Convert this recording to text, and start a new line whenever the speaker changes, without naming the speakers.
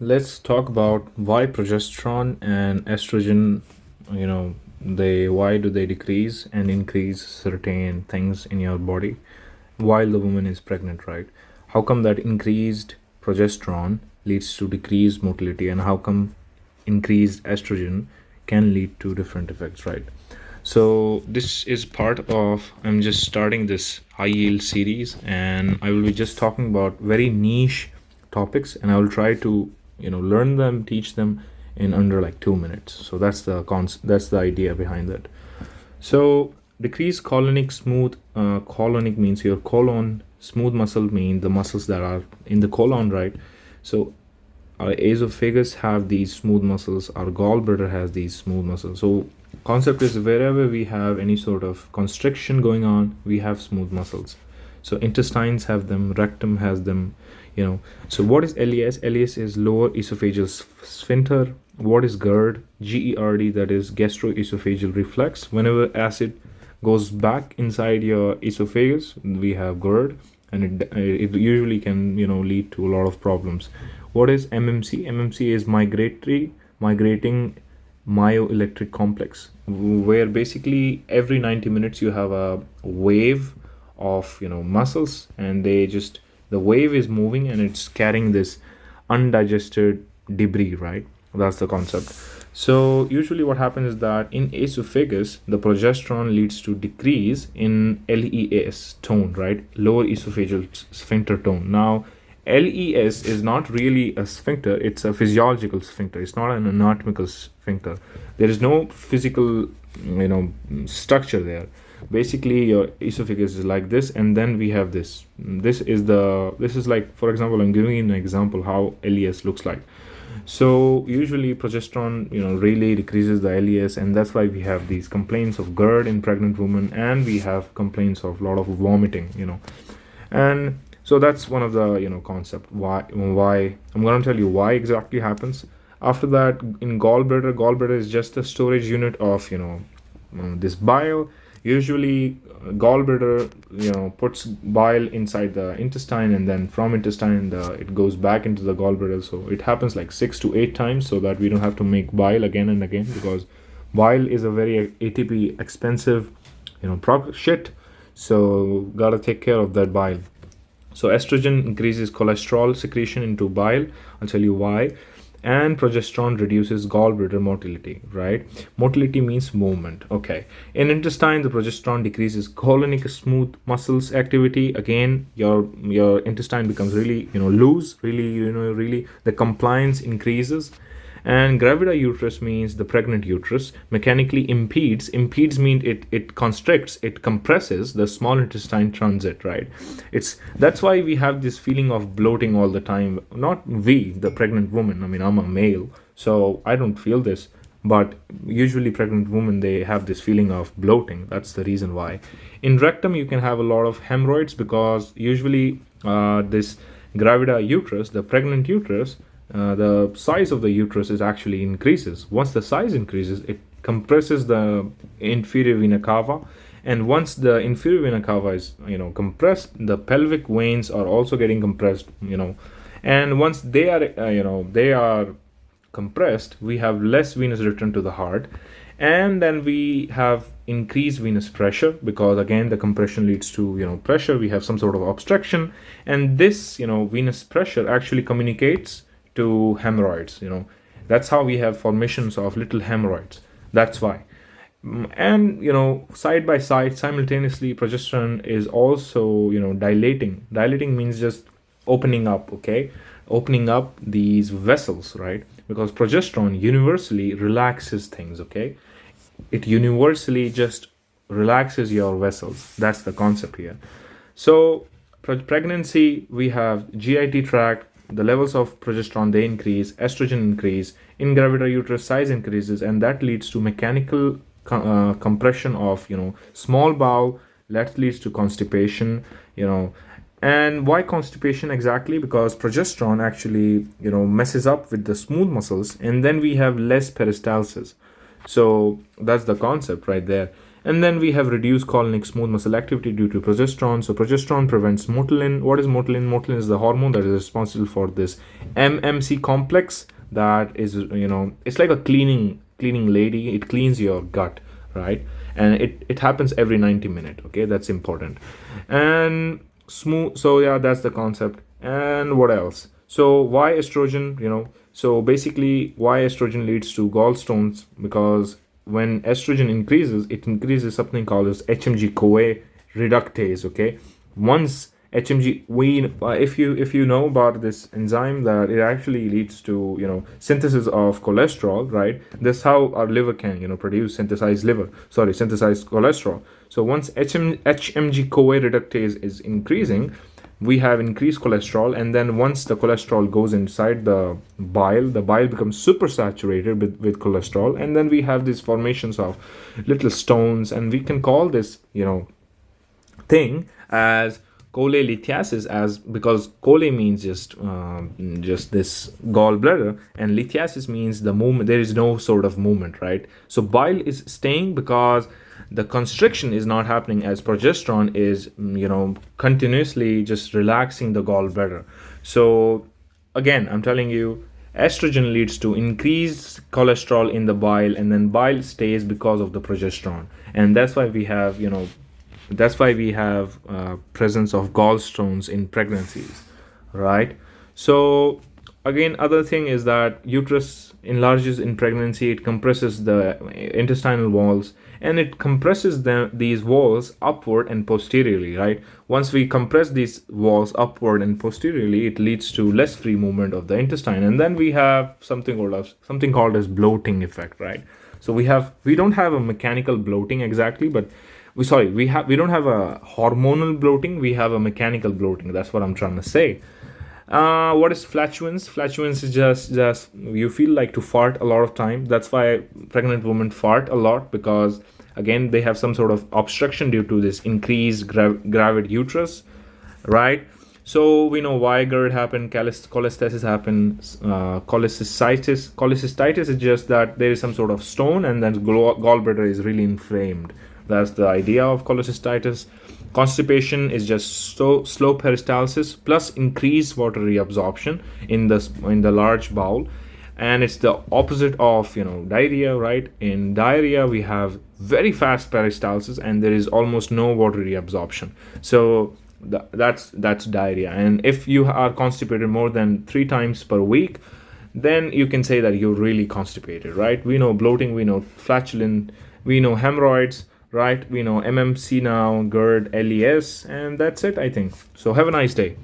let's talk about why progesterone and estrogen, they why do they decrease and increase certain things in your body while the woman is pregnant, right? How come that increased progesterone leads to decreased motility, and how come increased estrogen can lead to different effects, right? So this is part of, I'm just starting this high yield series, and I will be just talking about very niche topics, and I will try to learn them, teach them in under like 2 minutes. So that's the idea behind that. So decreased colonic smooth, colonic means your colon, smooth muscle mean the muscles that are in the colon, right? So our esophagus have these smooth muscles, our gallbladder has these smooth muscles. So concept is wherever we have any sort of constriction going on, we have smooth muscles. So intestines have them, rectum has them. So what is LES? LES is lower esophageal sphincter. What is GERD? GERD, that is gastroesophageal reflex. Whenever acid goes back inside your esophagus, we have GERD, and it usually can lead to a lot of problems. What is MMC? MMC is migrating myoelectric complex, where basically every 90 minutes you have a wave of muscles, and the wave is moving and it's carrying this undigested debris, right? That's the concept. So usually what happens is that in esophagus, the progesterone leads to decrease in LES tone, right? Lower esophageal sphincter tone. Now, LES is not really a sphincter, it's a physiological sphincter. It's not an anatomical sphincter. There is no physical, structure there. Basically, your esophagus is like this, and then we have this. This is like, for example, I'm giving you an example how LES looks like. So usually progesterone, really decreases the LES, and that's why we have these complaints of GERD in pregnant women, and we have complaints of a lot of vomiting, and so that's one of the concept. Why I'm going to tell you why exactly happens. After that, in gallbladder is just a storage unit of this bile. Usually gallbladder puts bile inside the intestine, and then from intestine it goes back into the gallbladder. So it happens like 6 to 8 times, so that we don't have to make bile again and again, because bile is a very ATP expensive shit. So gotta take care of that bile. So estrogen increases cholesterol secretion into bile. I'll tell you why. And progesterone reduces gallbladder motility, right? Motility means movement. Okay. In intestine, the progesterone decreases colonic smooth muscles activity. Again, your intestine becomes really loose, really the compliance increases. And gravida uterus means the pregnant uterus mechanically impedes means it constricts, it compresses the small intestine transit, right? That's why we have this feeling of bloating all the time. Not we, the pregnant woman. I mean, I'm a male, so I don't feel this, but usually pregnant women, they have this feeling of bloating. That's the reason why. In rectum, you can have a lot of hemorrhoids, because usually this gravida uterus, the pregnant uterus, the size of the uterus is actually increases. Once the size increases, it compresses the inferior vena cava, and once the inferior vena cava is compressed, the pelvic veins are also getting compressed, and once they are compressed, we have less venous return to the heart, and then we have increased venous pressure, because again the compression leads to pressure. We have some sort of obstruction, and this venous pressure actually communicates to hemorrhoids. That's how we have formations of little hemorrhoids. That's why. And side by side, simultaneously, progesterone is also dilating means just opening up. Okay, opening up these vessels, right? Because progesterone universally relaxes things. Okay, it universally just relaxes your vessels. That's the concept here. So pregnancy, we have GIT tract, the levels of progesterone, they increase, estrogen increase, in gravida uterus size increases, and that leads to mechanical compression of small bowel. That leads to constipation. And why constipation exactly? Because progesterone actually messes up with the smooth muscles, and then we have less peristalsis. So that's the concept right there. And then we have reduced colonic smooth muscle activity due to progesterone. So progesterone prevents motilin. What is motilin? Motilin is the hormone that is responsible for this MMC complex. That is, it's like a cleaning lady. It cleans your gut, right? And it happens every 90 minutes. Okay, that's important. And smooth. So yeah, that's the concept. And what else? So why estrogen? So basically, why estrogen leads to gallstones? Because when estrogen increases, it increases something called as HMG-CoA reductase. Okay, once HMG, if you know about this enzyme, that it actually leads to synthesis of cholesterol, right? That's how our liver can synthesize cholesterol. So once HMG-CoA reductase is increasing, we have increased cholesterol, and then once the cholesterol goes inside the bile becomes super saturated with cholesterol, and then we have these formations of little stones, and we can call this thing as cholelithiasis, as because chole means just this gallbladder, and lithiasis means the movement. There is no sort of movement, right? So bile is staying because the constriction is not happening, as progesterone is continuously just relaxing the gallbladder. So again, I'm telling you, estrogen leads to increased cholesterol in the bile, and then bile stays because of the progesterone, and that's why we have presence of gallstones in pregnancies, right? So again, other thing is that uterus enlarges in pregnancy. It compresses the intestinal walls, and it compresses these walls upward and posteriorly, right? Once we compress these walls upward and posteriorly, it leads to less free movement of the intestine, and then we have something called as bloating effect, right? So we don't have a mechanical bloating exactly, but we don't have a hormonal bloating. We have a mechanical bloating. That's what I'm trying to say. What is flatulence? Flatulence is just you feel like to fart a lot of time. That's why pregnant women fart a lot, because again, they have some sort of obstruction due to this increased gravid uterus, right? So we know why GERD happen, cholestasis happen, cholecystitis. Cholecystitis is just that there is some sort of stone, and then gallbladder is really inflamed. That's the idea of cholecystitis. Constipation is just slow peristalsis plus increased water reabsorption in the large bowel, and it's the opposite of diarrhea, right? In diarrhea, we have very fast peristalsis, and there is almost no water reabsorption. So that's diarrhea. And if you are constipated more than 3 times per week, then you can say that you're really constipated, right? We know bloating, we know flatulence, we know hemorrhoids, right? We know MMC now, GERD, LES, and that's it, I think. So have a nice day.